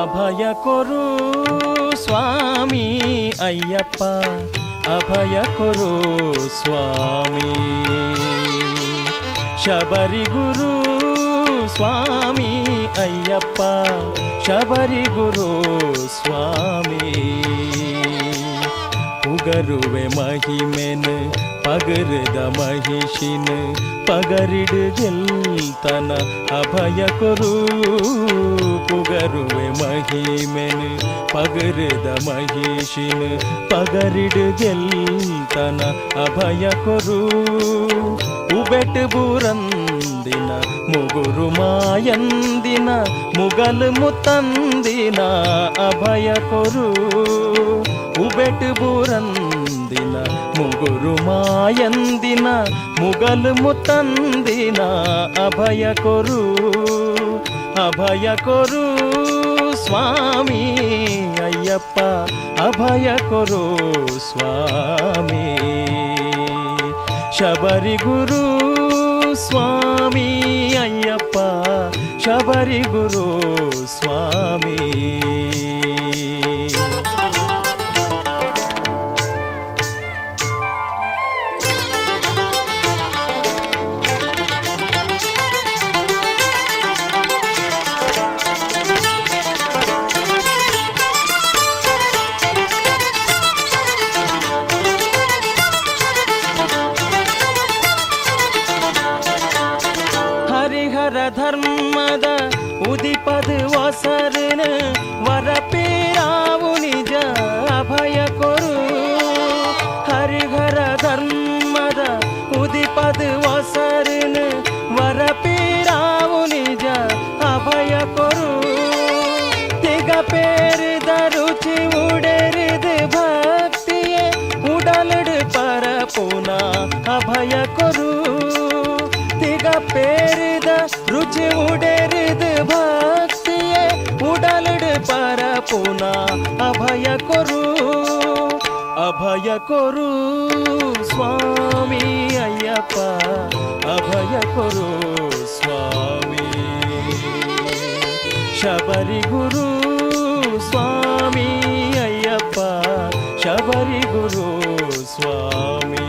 ಅಭಯ ಕೊರು ಸ್ವಾಮಿ ಅಯ್ಯಪ್ಪ, ಅಭಯ ಕೊರು ಸ್ವಾಮಿ. ಶಬರಿ ಗುರು ಸ್ವಾಮಿ ಅಯ್ಯಪ್ಪ, ಶಬರಿ ಗುರು ಸ್ವಾಮಿ. ಪುಗರುವೆ ಮಹಿಮೆನ್ ಪಗರದ ಮಹಿಷಿನ್, ಪಗರಿಡು ಗೆಲ್ತನ ಅಭಯ ಕೊರು. ಪುಗರುವೆ ಮಹಿಮೆನ್ ಪಗರದ ಮಹಿಷಿನ್, ಪಗರಿಡು ಗೆಲ್ತನ ಅಭಯ ಕೊರು. ಉಬೆಟ್ ಬೂರಂದಿನ ಮುಗುರು ಮಾಯಂದಿನ, ಮುಗಲ್ ಮುತ್ತಂದಿನ ಅಭಯ ಕೊರು. ಉಬೆಟ್ ಬೂರಂದಿನ ಮುಗುರು ಮಾಯಂದಿನ, ಮುಗಲ್ ಮುತ್ತಂದಿನ ಅಭಯ ಕೊರು. ಅಭಯ ಕೊರು ಸ್ವಾಮಿ ಅಯ್ಯಪ್ಪ, ಅಭಯ ಕೊರು ಸ್ವಾಮಿ. ಶಬರಿ ಗುರು ಸ್ವಾಮಿ ಅಯ್ಯಪ್ಪ, ಶಬರಿ ಗುರು ಸ್ವಾಮಿ. ಧರ್ಮದ ಉದಿಪದ ವಸರನ ವರ ಪೇರಾವು ನಿಜ ಅಭಯ ಕೊರು. ಹರಿಹರ ಧರ್ಮದ ಉದಿಪದ ವಸರನ ವರ ಪೇರಾವು ನಿಜ ಅಭಯ ಕೊರು. ತಿಗ ಪೇರಿದ ರುಚಿ ಉಡೆರಿದ ಭಕ್ತಿಯೇ ಉಡಲಡು ಪರ ಪುನ ಅಭಯ ಕೊರು. ತಿಗ ಪೇರಿದ ರುಚಿ ಉಡೆರಿದ ಭಕ್ತಿಯೇ ಉಡಲಡು ಪರ ಪುನ ಅಭಯ ಕೊರು. ಅಭಯ ಕೊರು ಸ್ವಾಮಿ ಅಯ್ಯಪ್ಪ, ಅಭಯ ಕೊರು ಸ್ವಾಮಿ. ಶಬರಿ ಗುರು ಸ್ವಾಮಿ ಅಯ್ಯಪ್ಪ, ಶಬರಿ ಗುರು ಸ್ವಾಮಿ.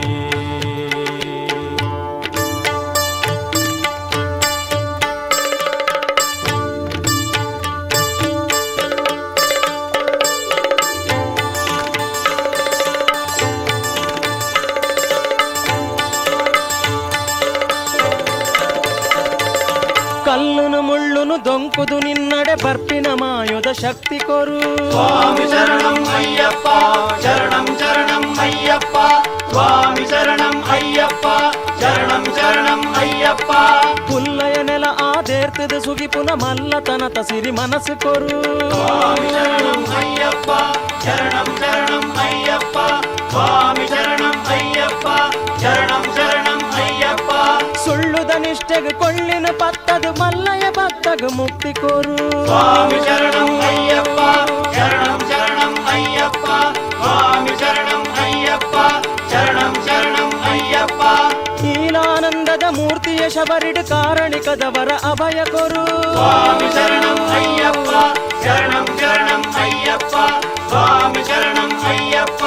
ಕಲ್ಲುನು ಮುಳ್ಳುನು ದೊಂಕುದು ನಿನ್ನಡೆ ಬರ್ಪಿನ ಮಾಯುಧ ಶಕ್ತಿ ಕೊರು. ಸ್ವಾಮಿ ಶರಣಂ ಅಯ್ಯಪ್ಪ, ಶರಣಂ ಶರಣಂ ಅಯ್ಯಪ್ಪ, ಸ್ವಾಮಿ ಶರಣಂ ಅಯ್ಯಪ್ಪ, ಶರಣಂ ಶರಣಂ ಅಯ್ಯಪ್ಪ. ಪುಲ್ಲಯ ನೆಲ ಆದೇರ್ತದ ಸುಗಿಪುನ ಮಲ್ಲತನತ ಸಿರಿ ಮನಸ್ಸು ಕೊರು. ಸ್ವಾಮಿ ಶರಣಂ ಅಯ್ಯಪ್ಪ, ಶರಣಂ ಶರಣಂ ಅಯ್ಯಪ್ಪ, ಸ್ವಾಮಿ ಶರಣಂ ಅಯ್ಯಪ್ಪ, ಶರಣಂ ಶರಣಂ ಅಯ್ಯಪ್ಪ. ಸುಳ್ಳುದ ನಿಷ್ಠೆಗೆ ಕೊಳ್ಳಿನ ಪತ್ತದ ಮಲ್ಲಯ ಭಕ್ತಗ ಮುಕ್ತಿ ಕೊರು. ಸ್ವಾಮಿ ಶರಣಂ ಅಯ್ಯಪ್ಪ, ಶರಣಂ ಶರಣಂ ಅಯ್ಯಪ್ಪ, ಸ್ವಾಮಿ ಶರಣಂ ಅಯ್ಯಪ್ಪ, ಶರಣಂ ಶರಣಂ ಅಯ್ಯಪ್ಪ. ನೀಲಾನಂದದ ಮೂರ್ತಿಯ ಶಬರಿಡು ಕಾರಣಿಕದವರ ಅಭಯ ಕೊರು. ಸ್ವಾಮಿ ಶರಣಂ ಅಯ್ಯಪ್ಪ, ಶರಣಂ ಶರಣಂ ಅಯ್ಯಪ್ಪ, ಸ್ವಾಮಿ ಶರಣಂ ಅಯ್ಯಪ್ಪ,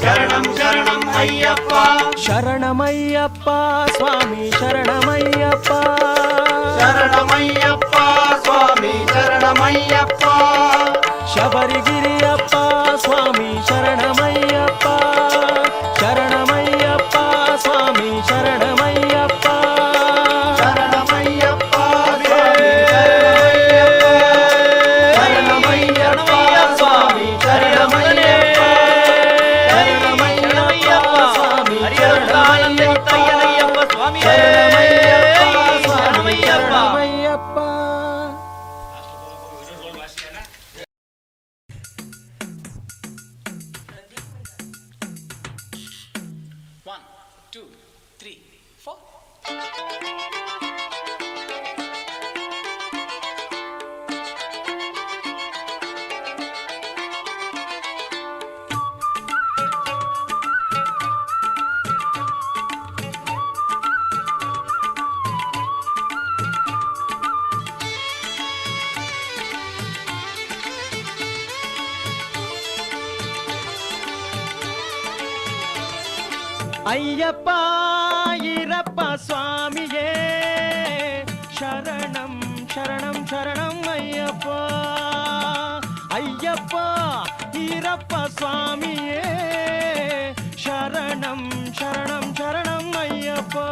ಶರಣಂ ಶರಣಂ ಅಯ್ಯಪ್ಪ. ಶರಣಮಯ್ಯಪ್ಪ ಸ್ವಾಮಿ ಶರಣಮಯ್ಯಪ್ಪ, ಶರಣಮಯ್ಯಪ್ಪ ಸ್ವಾಮಿ ಶರಣಮಯ್ಯಪ್ಪ. ಶಬರಿಗಿರಿಯಪ್ಪ ಸ್ವಾಮಿ ಶರಣಮಯ್ಯಪ್ಪ, ಶರಣಮಯ್ಯಪ್ಪ ಸ್ವಾಮಿ ಶರಣಮಯ್ಯಪ್ಪ. ಶರಣಮಯ್ಯಪ್ಪ ಸ್ವಾಮಿ ಶರಣಮಯ್ಯಪ್ಪ, ಶರಣಮಯ್ಯಪ್ಪ ಸ್ವಾಮಿ ಶರಣಮಯ್ಯಪ್ಪ, ಶರಣಮಯ್ಯಪ್ಪ ಸ್ವಾಮಿ ಶರಣಮಯ್ಯಪ್ಪ, ಸ್ವಾಮಿ ಶರಣಮಯ್ಯಪ್ಪ, ಶರಣಮಯ್ಯಪ್ಪ. ஐயப்பா ஈரப்பா சுவாமியே சரணம் சரணம் சரணம் ஐயப்பா ஐயப்பா ஈரப்பா சுவாமியே சரணம் சரணம் சரணம் ஐயப்பா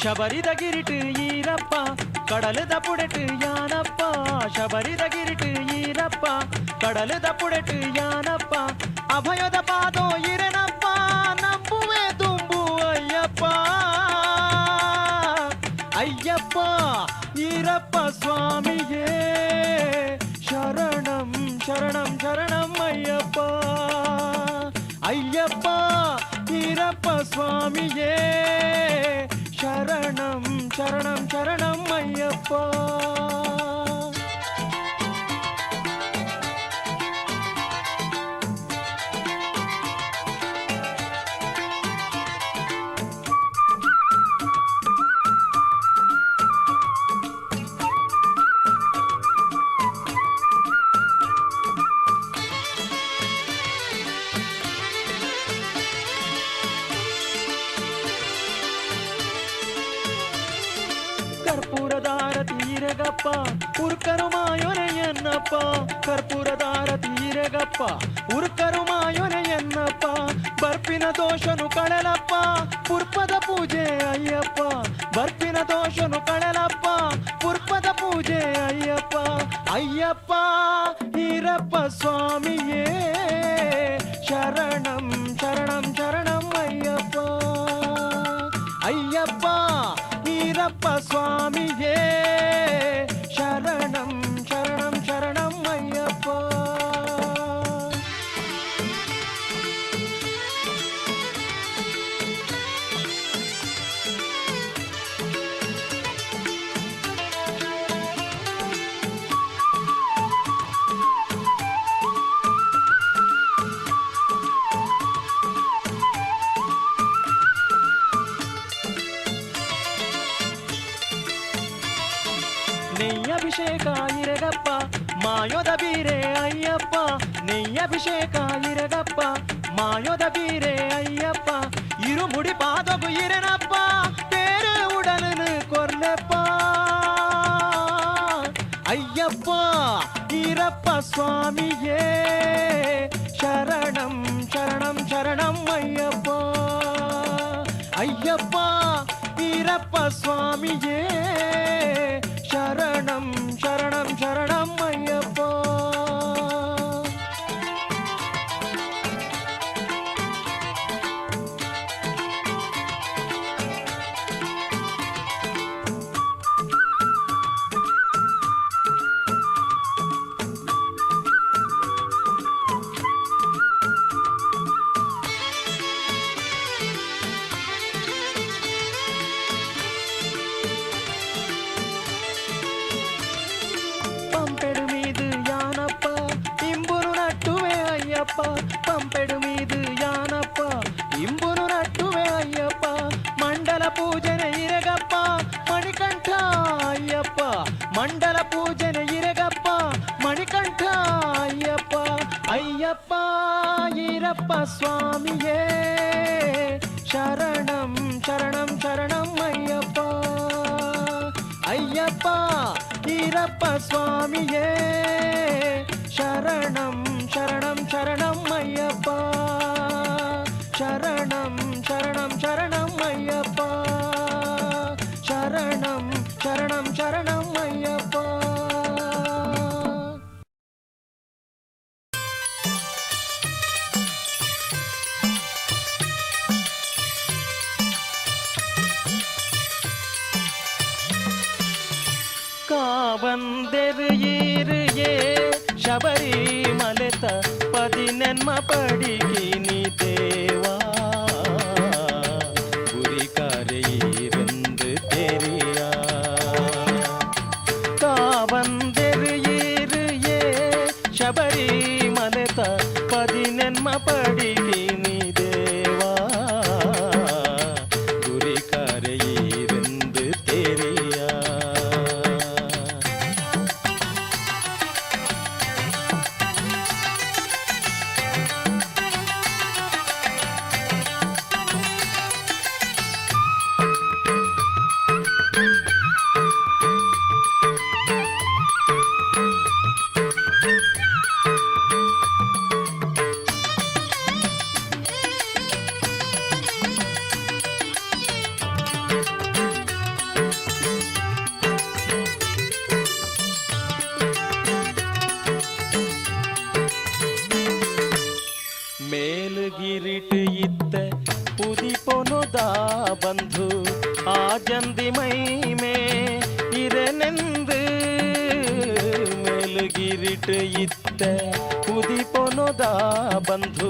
ಶಬರಿದಗಿರಿಟು ಈರಪ್ಪ ಕಡಲದ ಪುಡೆಟು ಯಾನಪ್ಪ ಶಬರಿದಗಿರಿಟು ಈರಪ್ಪ ಕಡಲದ ಪುಡೆಟು ಯಾನಪ್ಪ ಅಭಯದ ಪಾದೋ ಇರೆನಪ್ಪ ನಂಬುವೆ ತುಂಬು ಅಯ್ಯಪ್ಪ ಅಯ್ಯಪ್ಪ ಈರಪ್ಪ ಸ್ವಾಮಿಯೇ ಶರಣಂ ಶರಣಂ ಶರಣಂ ಅಯ್ಯಪ್ಪ ಅಯ್ಯಪ್ಪ ಈರಪ್ಪ ಸ್ವಾಮಿಯೇ ಶರಣಂ ಶರಣಂ ಶರಣಂ ಅಯ್ಯಪ್ಪ ತೀರಗಪ್ಪ ಉರ್ಕರು ಮಾಯೊನೆಯನ್ನಪ್ಪ ಕರ್ಪೂರದಾರ ತೀರಗಪ್ಪ ಉರ್ಕರು ಮಾಯೊನೆಯನ್ನಪ್ಪ ಬರ್ಪಿನ ದೋಷನು ಕಳಲಪ್ಪ ಪುರ್ಪದ ಪೂಜೆ ಅಯ್ಯಪ್ಪ ಬರ್ಪಿನ ದೋಷನು ಕಳಲಪ್ಪ ಪುರ್ಪದ ಪೂಜೆ ಅಯ್ಯಪ್ಪ ಅಯ್ಯಪ್ಪ ಈರಪ್ಪ ಸ್ವಾಮಿಯೇ ಶರಣಂ ಶರಣಂ ಶರಣಂ ಅಯ್ಯಪ್ಪ ಅಯ್ಯಪ್ಪ ಈರಪ್ಪ ಸ್ವಾಮಿಯೇ ಶರಣಂ ಶರಣಂ ಶರಣಂ ಅಯ್ಯಪ್ಪ ನೆಯ್ಯಭಿಷೇಕ ಇರಗಪ್ಪ ಮಾಯೋದ ಬೀರೆ ಅಯ್ಯಪ್ಪ ನೆಯ್ಯಭಿಷೇಕ ಇರಗಪ್ಪ ಮಾಯೋದ ಬೀರೆ ಅಯ್ಯಪ್ಪ ಇರುಮುಡಿ ಪಾದಗು ಇರೆನಪ್ಪ ಬೇರೆ ಉಡಲನು ಕೊರ್ಲೆಪ್ಪ ಅಯ್ಯಪ್ಪ ಈರಪ್ಪ ಸ್ವಾಮಿಯೇ ಶರಣಂ ಶರಣಂ ಶರಣಂ ಅಯ್ಯಪ್ಪ ಅಯ್ಯಪ್ಪ ಈರಪ್ಪ ಸ್ವಾಮಿಯೇ ಶರಣಂ ಶರಣಂ ಶರಣಂ ಅಯ್ಯಪ್ಪ పంపెడు మీదు యానప్ప ఇంబును నట్టువే అయ్యప్ప పంపెడు మీదు యానప్ప ఇంబును నట్టువే అయ్యప్ప మండల పూజన ఇరగప్ప మణికంఠ అయ్యప్ప మండల పూజన ఇరగప్ప మణికంఠ అయ్యప్ప అయ్యప్ప ఈరప్ప స్వామియే శరణం శరణం శరణం అయ్యప్ప అయ్యప్ప ಈರಪ್ಪ ಸ್ವಾಮಿಯೇ ಶರಣಂ ಶರಣಂ ಶರಣಂ ಅಯ್ಯಪ್ಪ ಶರಣಂ ಶರಣಂ ಶರಣಂ ಅಯ್ಯಪ್ಪ ಶರಣಂ ಶರಣಂ ಶರಣಂ ಅಯ್ಯಪ್ಪ ಕಾವಂದೆರು ಈರುಯೇ ಶಬರಿಮಲೆತ ಪದಿನೆನ್ಮ ಪಡಿಗಿನಿ ದೇವಾ ಗುರಿ ಕರೆಯಿರೆಂದು ತೆರಿಯ மேலுகிரிட்டு இத்த புதிப்பொனுதா பந்து ஆஜந்திமைமே இரனெந்து ಮೇಲುಗಿರಿಟ್ಟು ಇತ್ತ புதிப்பொனுதா பந்து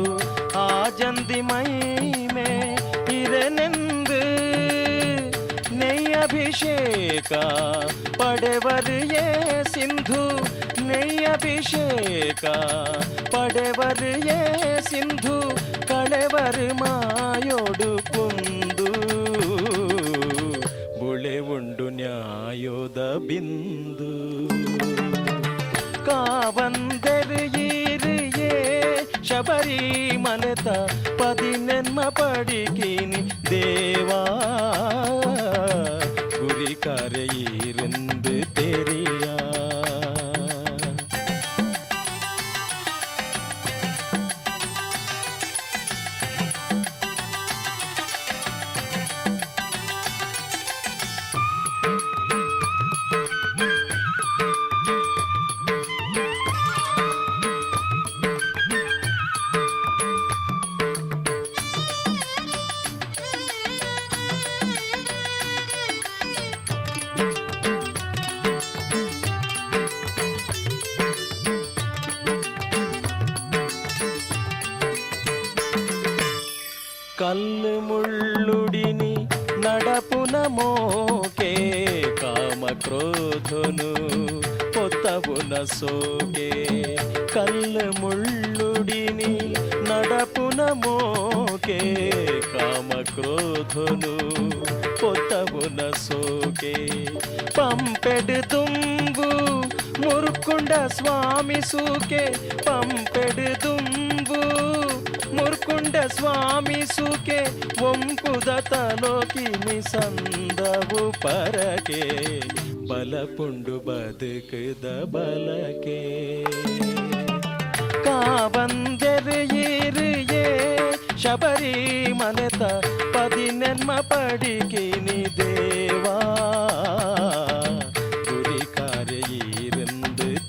ஆஜந்திமைமே இரனெந்து நெய் ಅಭಿಷೇಕ ಪಡೆವರಿಯೇ ಸಿಂಧು ನೈ ಅಭಿಷೇಕ ಪಡೆವರಿಯೇ ಸಿಂಧು ಕಳೆವರು ಮಾಯೋಡು ಕುಂದು ಬುಳೆ ಉಂಡು ನ್ಯಾಯೋದ ಬಿಂದು ಕಾವಂದರು ಈರಿಯೇ ಶಬರಿಮಲೆತ ಪದಿನೆನ್ಮ ಪಡಿಕಿನಿ ದೇವಾ குறிக்காரையிருந்து தெரியா కల్లు ముళ్ళుడిని నడపున మోకే కామక్రోధును పొత్తవున సోకే కల్లు ముళ్ళుడిని నడపున మోకే కామక్రోధును పొత్తవున సోకే పంపెడు తుంబు మురుకుండ స్వామి సూకే పంపెడు తుంబు ಮುರ್ಕುಂಡ ಸ್ವಾಮಿ ಸುಕೆ ಒಂಪುದತಲೋಕಿ ನಿಸಂದವು ಪರಕೆ ಬಲಪುಂಡು ಬದುಕದ ಬಲಕೆ ಕಾವಂದೆರು ಈರಿಯೇ ಶಬರಿಮಲೆತ ಪದಿನೆನ್ಮ ಪಡಿಕಿನಿ ದೇವಾ ಗುರಿಕಾರೆಯಿருந்து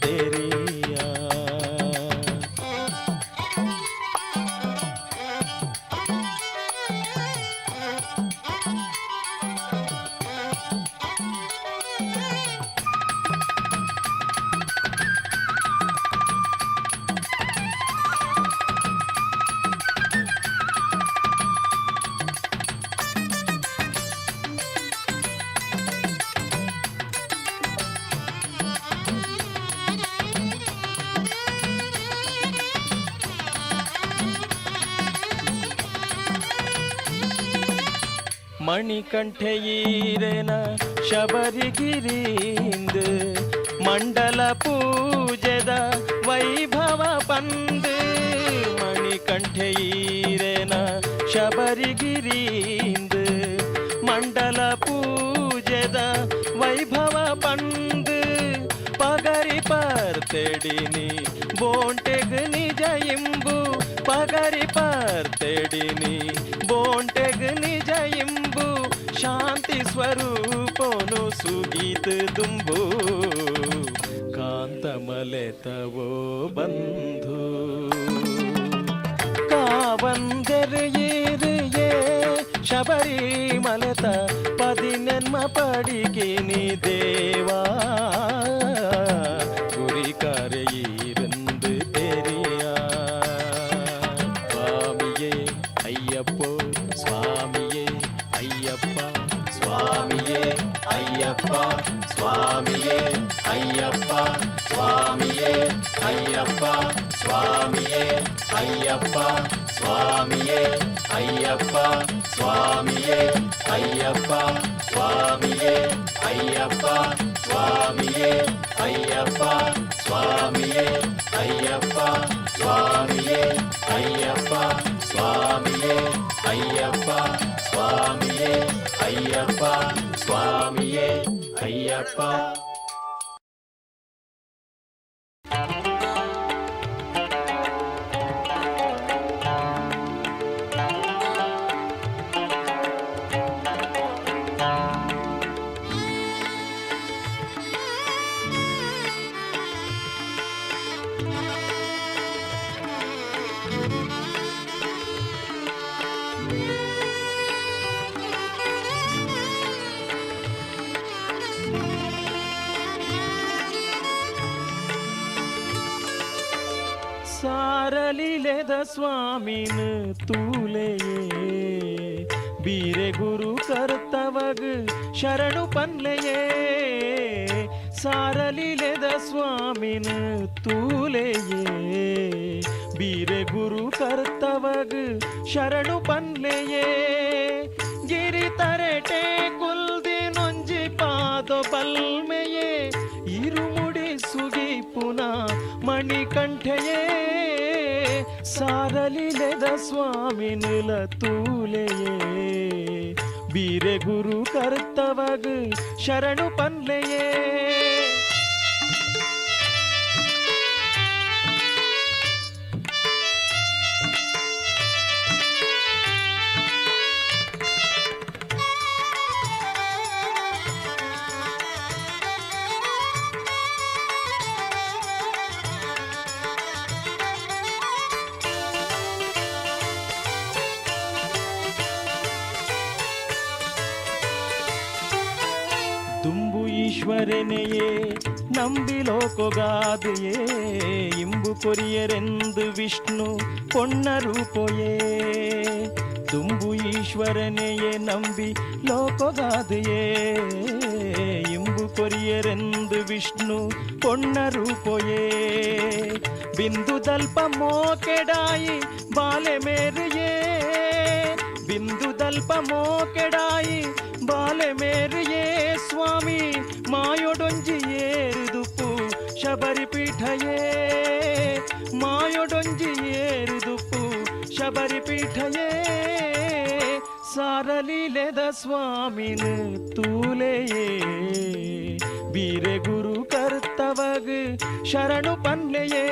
தெரியா ಮಣಿಕಂಠೆಯೀರೆನ ಶಬರಿಗಿರಿಂದು ಮಂಡಲ ಪೂಜೆದ ವೈಭವ ಪಂದು ಮಣಿಕಂಠೆಯೀರೆನ ಶಬರಿಗಿರಿಂದು ಮಂಡಲ ಪೂಜೆದ ವೈಭವ ಪಂದು ಪಗರಿ ಪರ್ತೆಡಿನಿ ಬೋಂಟೆಗ್ ನಿಜ ಇಂಬು ಪಗರಿ ಪರ್ತೆಡಿನಿ ಬೋಂಟೆಗ್ ನಿಜ ಇಂಬು ಶಾಂತಿ ಸ್ವರೂಪನು ಸುಗೀತ ದುಂಬು ಕಾಂತಮಲೆತವೋ ಬಂಧು ಕಾವಂದೆರು ಈರಿಯೇ ಶಬರಿಮಲೆತ ಪದಿನೆನ್ಮ ಪಡಿಕಿನಿ ದೇವಾ குறிக்காரையிருந்து தெரியா சுவாமியே ஐயப்போ சுவாமியே ஐயப்பா சுவாமியே ஐயப்பா சுவாமியே ஐயப்பா சுவாமியே ஐயப்பா சுவாமியே ஐயப்பா சுவாமியே ஐயப்பா சுவாமியே ஐயப்பா சுவாமியே ஐயப்பா சுவாமியே ஐயப்பா சுவாமியே ஐயப்பா சுவாமியே ஐயப்பா சுவாமியே ஐயப்பா சுவாமியே ஐயப்பா சுவாமியே ஐயப்பா ಸ್ವಾಮಿನ ತೂಲೆಯೇ ಬೀರೆ ಗುರು ಕರ್ತವಗ್ ಶರಣು ಪನ್ಲೆಯೇ ಸಾರಲಿಲೆದ ಸ್ವಾಮಿನ ತೂಲೆಯೇ ಬೀರೆ ಗುರು ಕರ್ತವಗ್ ಶರಣು ಪನ್ಲೆಯೇ ಗಿರಿ ತರೆಟೆ ಕುಲ್ದಿ ನೊಂಜಿ ಪಾದೊ ಬಲ್ಮೆಯೇ ಇರುಮುಡಿ ಸುಗಿ ಪುನಃ ಮಣಿಕಂಠೆಯೇ ಸಾರಲಿಲೆದ ಸ್ವಾಮಿ ನಿಲ ತೂಲೆಯೇ ಬೀರೆ ಗುರು ಕರ್ತವಗ್ ಶರಣು ಪನ್ಲೆಯೇ ತುಂಬು ಈಶ್ವರನೆಯೇ ನಂಬಿ ಲೋಕಗಾದೆಯೇ ಇಂಬು ಕೊರಿಯರೆಂದು ವಿಷ್ಣು ಪೊಣ್ಣ ರೂಪೋಯೇ ತುಂಬು ಈಶ್ವರನೆಯೇ ನಂಬಿ ಲೋಕಗಾದೆಯೇ ಇಂಬು ಕೊರಿಯರೆಂದು ವಿಷ್ಣು ಪೊಣ್ಣ ರೂಪೋಯೇ ಬಿಂದು ದಲ್ಪ ಮೋಕೆಡಾಯಿ ಬಾಲೆ ಮೇರೆಯೇ ಬಿಂದು ದಲ್ಪ ಮೋಕೆಡಾಯಿ ಬಾಲೆ ಮೇರೆಯೇ ಸ್ವಾಮಿ ಮಾಯೊಡೊಂಜಿ ಏರಿದುಪ್ಪು ಶಬರಿಪೀಠಯೇ ಮಾಯೊಡೊಂಜಿ ಏರಿದುಪ್ಪು ಶಬರಿಪೀಠಯೇ ಸಾರಲಿಲೆದ ಸ್ವಾಮಿನ ತೂಲೆಯೇ ಬೀರೆ ಗುರು ಕರ್ತವಗ್ ಶರಣು ಪನ್ಲೆಯೇ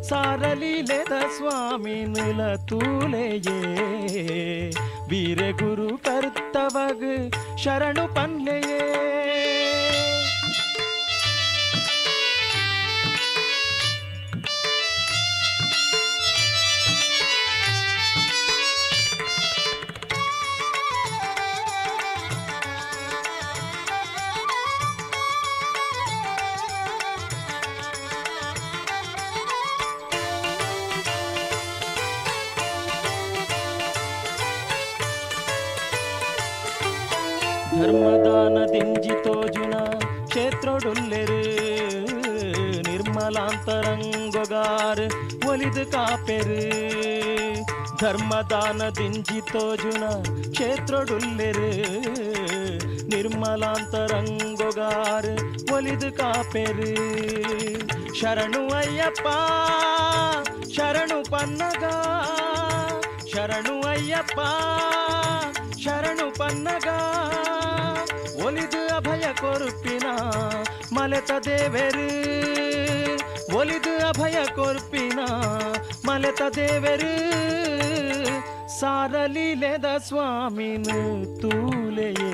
ಸಾರಲಿಲೆದ ಸ್ವಾಮಿನ ತೂಲೆಯೇ ಬೀರೆ ಗುರು ಕರ್ತವಗ್ ಶರಣು ಪನ್ಲೆಯೇ ಧರ್ಮದಾನದಿಂಜಿತೋಜುನ ಕ್ಷೇತ್ರೊಡುಲ್ಲೆರು ನಿರ್ಮಲಾಂತರಂಗೊಗಾರ್ ಒಲಿದು ಕಾಪೆರು ಧರ್ಮದಾನದಿಂಜಿತೋಜುನ ಕ್ಷೇತ್ರೊಡುಲ್ಲೆರು ನಿರ್ಮಲಾಂತರಂಗೊಗಾರ್ ಒಲಿದು ಕಾಪೆರು ಶರಣು ಅಯ್ಯಪ್ಪ ಶರಣು ಪನ್ನಗ ಶರಣು ಅಯ್ಯಪ್ಪ ಶರಣು ಪನ್ನಗ ಒಲಿದು ಅಭಯ ಕೊರುಪಿನ ಮಲೆತ ದೇವೆರು ಒಲಿದು ಅಭಯ ಕೊರುಪಿನ ಮಲೆತ ದೇವೆರು ಸಾರಲಿಲೆದ ಸ್ವಾಮಿನ ತೂಲೆಯೇ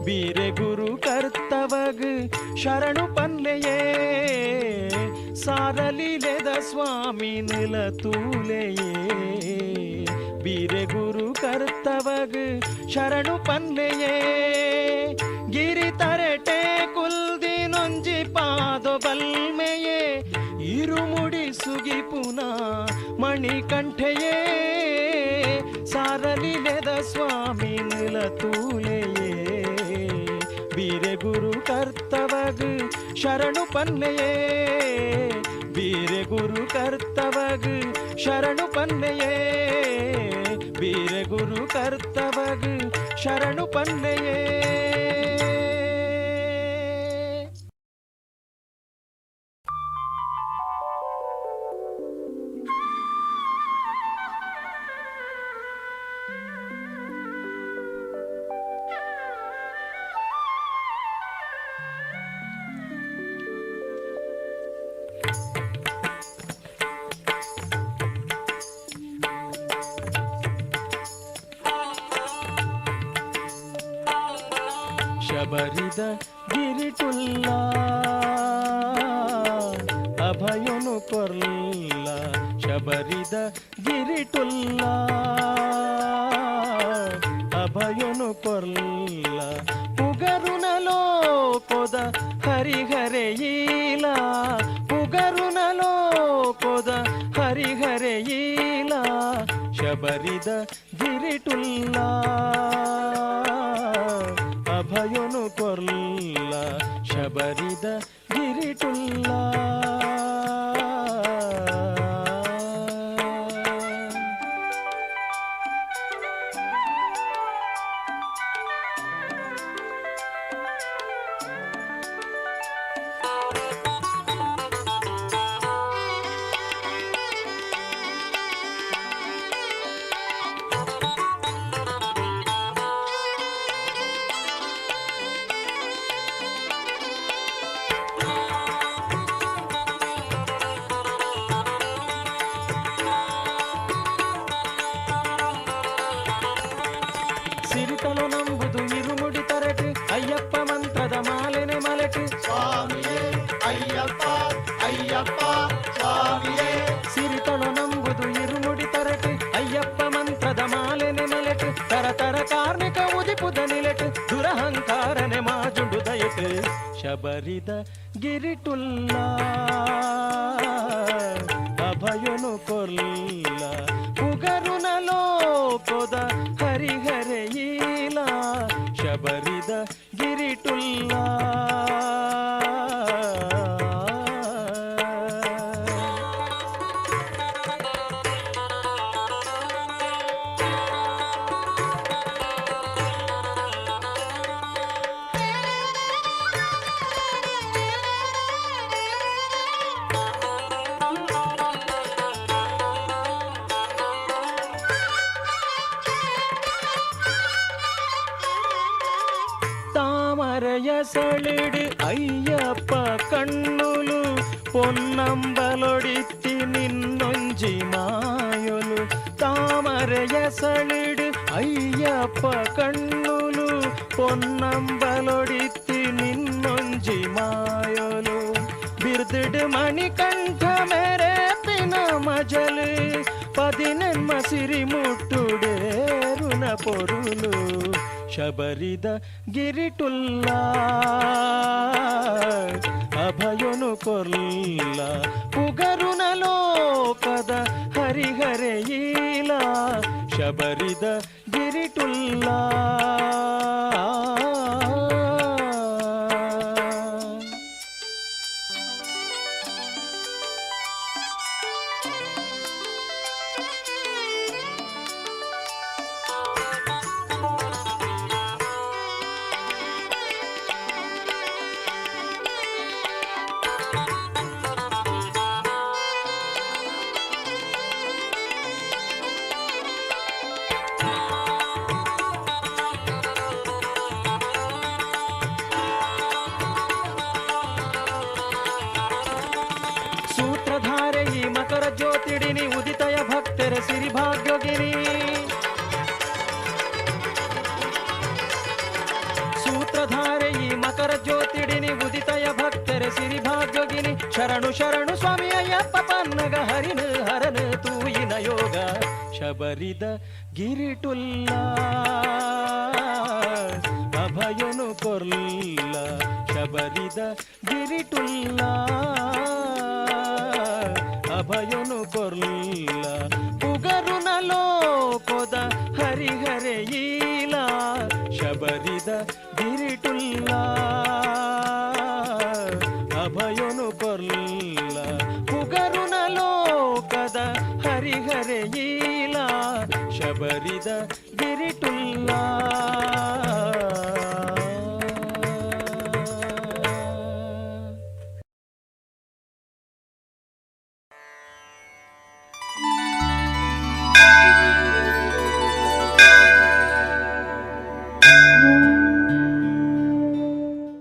ಬೀರೆ ಗುರು ಕರ್ತವಗ್ ಶರಣು ಪನ್ಲೆಯೇ ಸಾರಲಿಲೆದ ಸ್ವಾಮಿನ ತೂಲೆಯೇ ಬೀರೆ ಗುರು ಕರ್ತವಗ್ ಶರಣು ಪನ್ಲೆಯೇ ಗಿರಿ ತರೆಟೆ ಕುಲ್ದಿ ನೊಂಜಿ ಪಾದೊ ಬಲ್ಮೆಯೇ ಇರುಮುಡಿ ಸುಗಿ ಪುನಃ ಮಣಿಕಂಠೆಯೇ ಸಾರಲಿಲೆದ ಸ್ವಾಮಿನ ತೂಲೆಯೇ ಬೀರೆ ಗುರು ಕರ್ತವಗ್ ಶರಣು ಪನ್ಲೆಯೇ ಬೀರೆ ಗುರು ಕರ್ತವಗ್ ಶರಣು ಪನ್ಲೆಯೇ ಬೀರೆ ಗುರು ಕರ್ತವಗ್ ಶರಣು ಪನ್ಲೆಯೇ ಶಬರಿದ ಗಿರಿಟುಲ್ಲ ಅಭಯನು ಕೊರ್ಲ ಶಬರಿದ ಗಿರಿಟುಲ್ಲ ಅಭಯನು ಕೊರ್ಲ ಪುಗರುನಲೋ ಕೊದ ಹರಿಹರೆಯೀಲ ಪುಗರುನಲೋ ಕೊದ ಶಬರಿದ ಗಿರಿಟುಲ್ಲ ಅಭಯನು ಕೊಲ್ಲ ಶಬರಿದ ಗಿರಿಟುಲ್ಲ ಸಿರಿತಲು ನಂಬುದು ಇರುಮುಡಿ ತರಟು ಅಯ್ಯಪ್ಪ ಮಂತ್ರದ ಮಾಲೆನೆ ಮಲೆಟು ಸ್ವಾಮಿಯೇ ಅಯ್ಯಪ್ಪ ಅಯ್ಯಪ್ಪ ಸ್ವಾಮಿಯೇ ಸಿರಿತಳು ನಂಬುದು ಇರುಮುಡಿ ತರಟು ಅಯ್ಯಪ್ಪ ಮಂತ್ರದ ಮಾಲೆನೆ ಮಲೆಟು ತರತರ ಕಾರ್ಮಿಕ ಉದಿಪುದ ನಿಲೆಟು ದುರಹಂಕಾರನೆ ಮಾಜುಂಡು ದಯಟು ಶಬರಿದ ಗಿರಿಟುಲ್ಲ ಅಭಯನು ಕೊಲ್ಲ ಪುಗರುನ ಲೋಕದ ಹರಿಹರೆಯೀಲ ಶಬರಿದ ಗಿರಿಟುಲ್ಲ താമരയ സളിട് അയ്യപ്പ കണ്ണുലു പൊന്നമ്പലൊടിത്തി നിന്നൊഞ്ചി മായൊലു താമരയ സളിട് അയ്യപ്പ കണ്ണുലു പൊന്നമ്പലൊടിത്തി നിന്നൊഞ്ചി മായൊലു ಬಿರ್ದಿಡ್ ಮಣಿಕಂಠ ಮೆರೆಪಿನ ಮಜಲು ಪದಿನೆನ್ಮ ಸಿರಿ ಮುಟ್ಟುಡೇರುನ ಪೊರುಲು ಶಬರಿದ ಗಿರಿಟುಲ್ಲ ಅಭಯನು ಕೊಲ್ಲ ಪುಗರುನ ಲೋಕದ ಹರಿಹರೆಯೀಲ ಶಬರಿದ ಗಿರಿಟುಲ್ಲ ಸೂತ್ರಧಾರೆಯಿ ಮಕರ ಜ್ಯೋತಿಡಿನಿ ಉದಿತಯ ಭಕ್ತರ ಸಿರಿಭಾಗ್ಯೋಗಿನಿ ಸೂತ್ರಧಾರೆಯಿ ಮಕರ ಜ್ಯೋತಿಡಿನಿ ಉದಿತಯ ಭಕ್ತರ ಸಿರಿಭಾಗ್ಯೋಗಿನಿ ಶರಣು ಶರಣು ಸ್ವಾಮಿ ಅಯ್ಯಪ್ಪ ಪನ್ನಗ ಹರಿನ ಹರನ ತೂಯಿನ ಯೋಗ ಶಬರಿದ ಗಿರಿಟುಲ್ಲ ಅಭಯನು ಕೊಲ್ಲ ಶಬರಿದ ಗಿರಿಟುಲ್ಲ ಅಭಯನು ಕೊಲ್ಲ ಪುಗರುನ ಲೋಕದ ಹರಿಹರೆಯೀಲ ಶಬರಿದ ಗಿರಿಟುಲ್ಲ ಅಭಯನು ಕೊಲ್ಲ ಪುಗರುನ ಲೋಕದ ಹರಿಹರೆಯೀಲ ಶಬರಿದ ಗಿರಿಟುಲ್ಲ